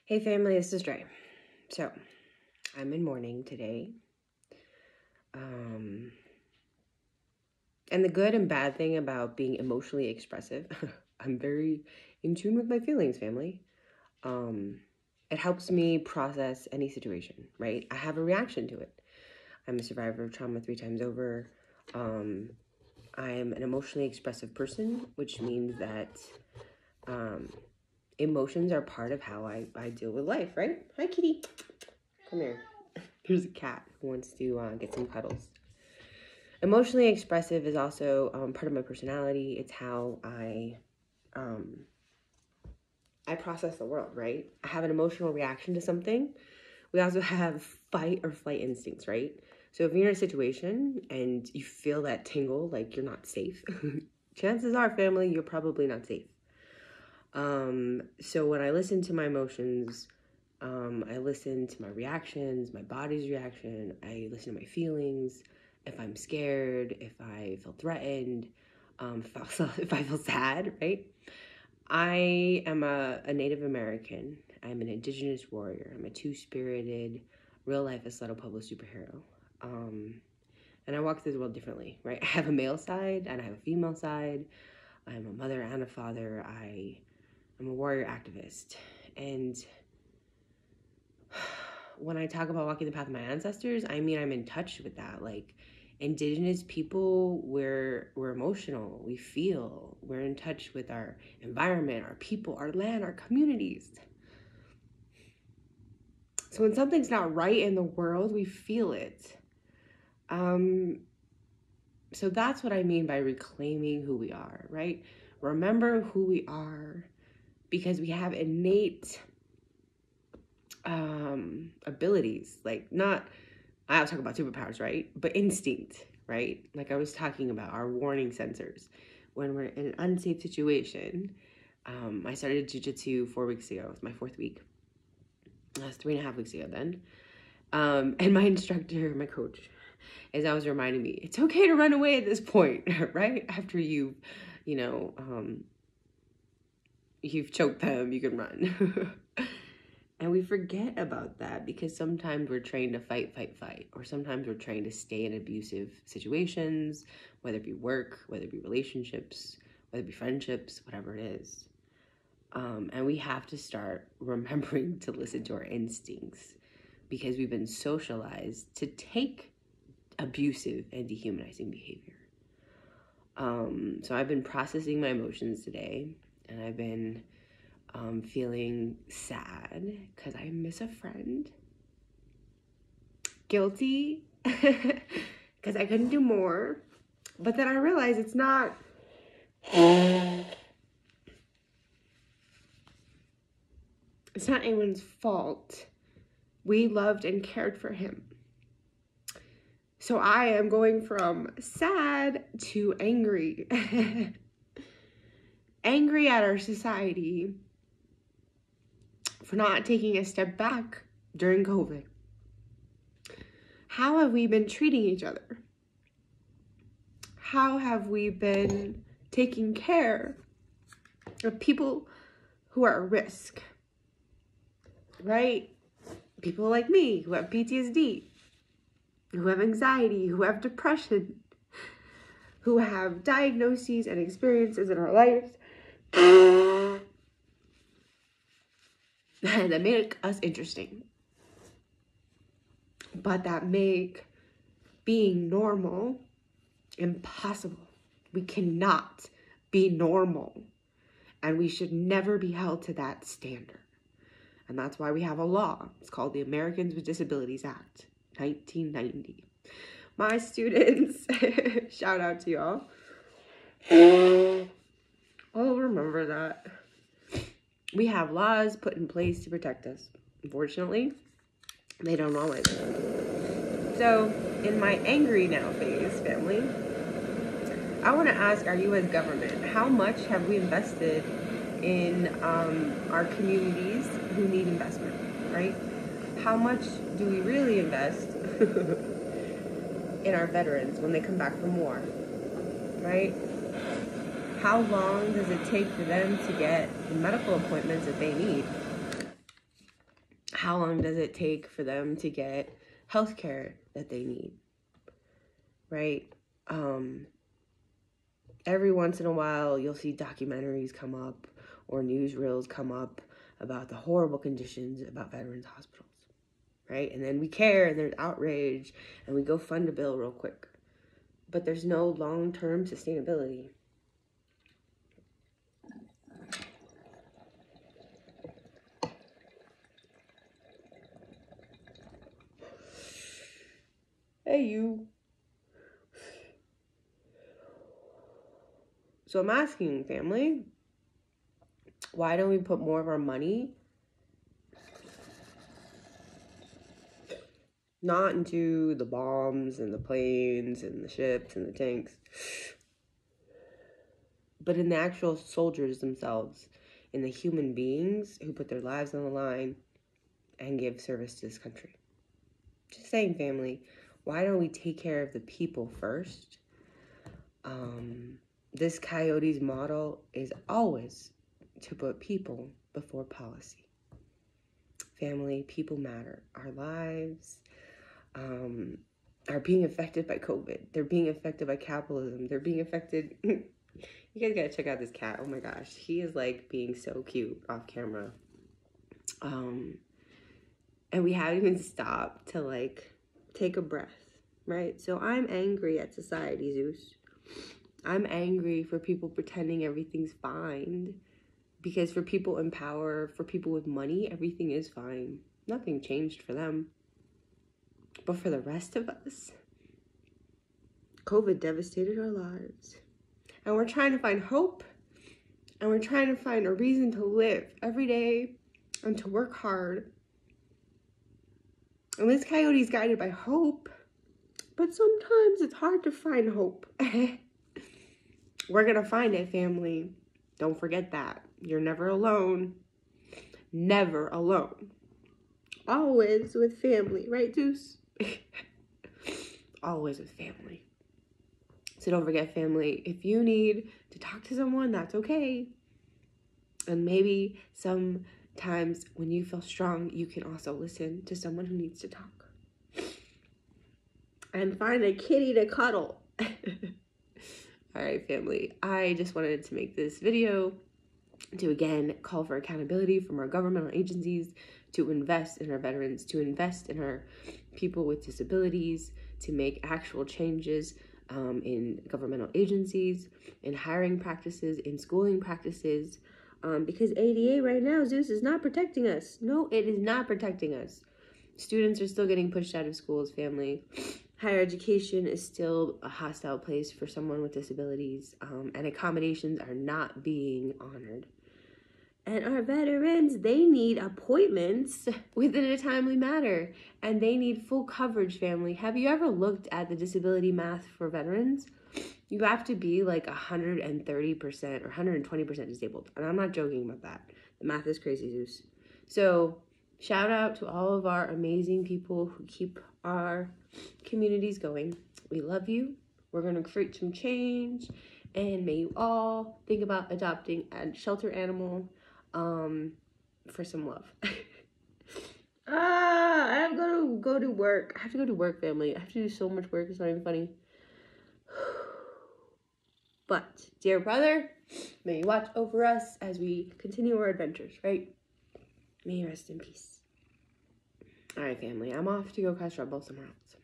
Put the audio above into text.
Hey family, this is Dre. So, I'm in mourning today. And the good and bad thing about being emotionally expressive, I'm very in tune with my feelings, family. It helps me process any situation, right? I have a reaction to it. I'm a survivor of trauma 3 times over. I am an emotionally expressive person, which means that emotions are part of how I deal with life, right? Hi, kitty. Come here. Here's a cat who wants to get some cuddles. Emotionally expressive is also part of my personality. It's how I process the world, right? I have an emotional reaction to something. We also have fight or flight instincts, right? So if you're in a situation and you feel that tingle, like you're not safe, chances are, family, you're probably not safe. So when I listen to my emotions, I listen to my reactions, my body's reaction. I listen to my feelings. If I'm scared, if I feel threatened, if I feel sad, right? I am a Native American. I'm an indigenous warrior. I'm a two-spirited, real-life Assetto Pueblo superhero. And I walk through the world differently, right? I have a male side and I have a female side. I'm a mother and a father. I'm a warrior activist. And when I talk about walking the path of my ancestors, I mean I'm in touch with that. Like, indigenous people, we're emotional, we feel, we're in touch with our environment, our people, our land, our communities. So when something's not right in the world, we feel it. So that's what I mean by reclaiming who we are, right? Remember who we are, because we have innate abilities, like not, I'll talk about superpowers, right? But instinct, right? Like I was talking about our warning sensors. When we're in an unsafe situation, I started jiu-jitsu 4 weeks ago. It's my 4th week. That was 3.5 weeks ago then. And my instructor, my coach, is always reminding me, it's okay to run away at this point, right? After you've choked them, you can run. And we forget about that because sometimes we're trained to fight, or sometimes we're trained to stay in abusive situations, whether it be work, whether it be relationships, whether it be friendships, whatever it is. And we have to start remembering to listen to our instincts because we've been socialized to take abusive and dehumanizing behavior. So I've been processing my emotions today, and I've been feeling sad because I miss a friend. Guilty because I couldn't do more. But then I realized it's not anyone's fault. We loved and cared for him. So I am going from sad to angry. Angry at our society for not taking a step back during COVID. How have we been treating each other? How have we been taking care of people who are at risk? Right? People like me who have PTSD, who have anxiety, who have depression, who have diagnoses and experiences in our lives that make us interesting, but that make being normal impossible. We cannot be normal, and we should never be held to that standard. And that's why we have a law. It's called the Americans with Disabilities Act, 1990. My students, shout out to y'all. I'll remember that. We have laws put in place to protect us. Unfortunately, they don't always. So, in my angry now phase, family, I want to ask our U.S. government, how much have we invested in our communities who need investment, right? How much do we really invest in our veterans when they come back from war, right? How long does it take for them to get the medical appointments that they need? How long does it take for them to get health care that they need, right? Every once in a while, you'll see documentaries come up or newsreels come up about the horrible conditions about veterans hospitals, right? And then we care and there's outrage and we go fund a bill real quick. But there's no long-term sustainability. Hey, you. So I'm asking, family, why don't we put more of our money not into the bombs and the planes and the ships and the tanks, but in the actual soldiers themselves, in the human beings who put their lives on the line and give service to this country? Just saying, family, why don't we take care of the people first? This Coyote's model is always to put people before policy. Family, people matter. Our lives are being affected by COVID. They're being affected by capitalism. They're being affected. You guys gotta check out this cat. Oh my gosh. He is like being so cute off camera. And we haven't even stopped to like take a breath, right? So I'm angry at society, Zeus. I'm angry for people pretending everything's fine. Because for people in power, for people with money, everything is fine. Nothing changed for them. But for the rest of us, COVID devastated our lives. And we're trying to find hope. And we're trying to find a reason to live every day and to work hard. And this Coyote's guided by hope. But sometimes it's hard to find hope. We're going to find it, family. Don't forget that. You're never alone. Never alone. Always with family, right, Deuce? Always with family. So don't forget, family, if you need to talk to someone, that's okay. And maybe sometimes when you feel strong, you can also listen to someone who needs to talk. And find a kitty to cuddle. All right, family, I just wanted to make this video to again call for accountability from our governmental agencies, to invest in our veterans, to invest in our people with disabilities, to make actual changes in governmental agencies, in hiring practices, in schooling practices, because ADA right now, Zeus, is not protecting us. No, it is not protecting us. Students are still getting pushed out of schools, family. Higher education is still a hostile place for someone with disabilities, and accommodations are not being honored. And our veterans, they need appointments within a timely manner, and they need full coverage, family. Have you ever looked at the disability math for veterans? You have to be like 130% or 120% disabled, and I'm not joking about that. The math is crazy, Zeus. So shout out to all of our amazing people who keep our communities going. We love you. We're going to create some change, and may you all think about adopting a shelter animal for some love. I have to go to work. I have to go to work, family. I have to do so much work. It's not even funny. But, dear brother, may you watch over us as we continue our adventures, right? May you rest in peace. All right, family. I'm off to go cause trouble somewhere else.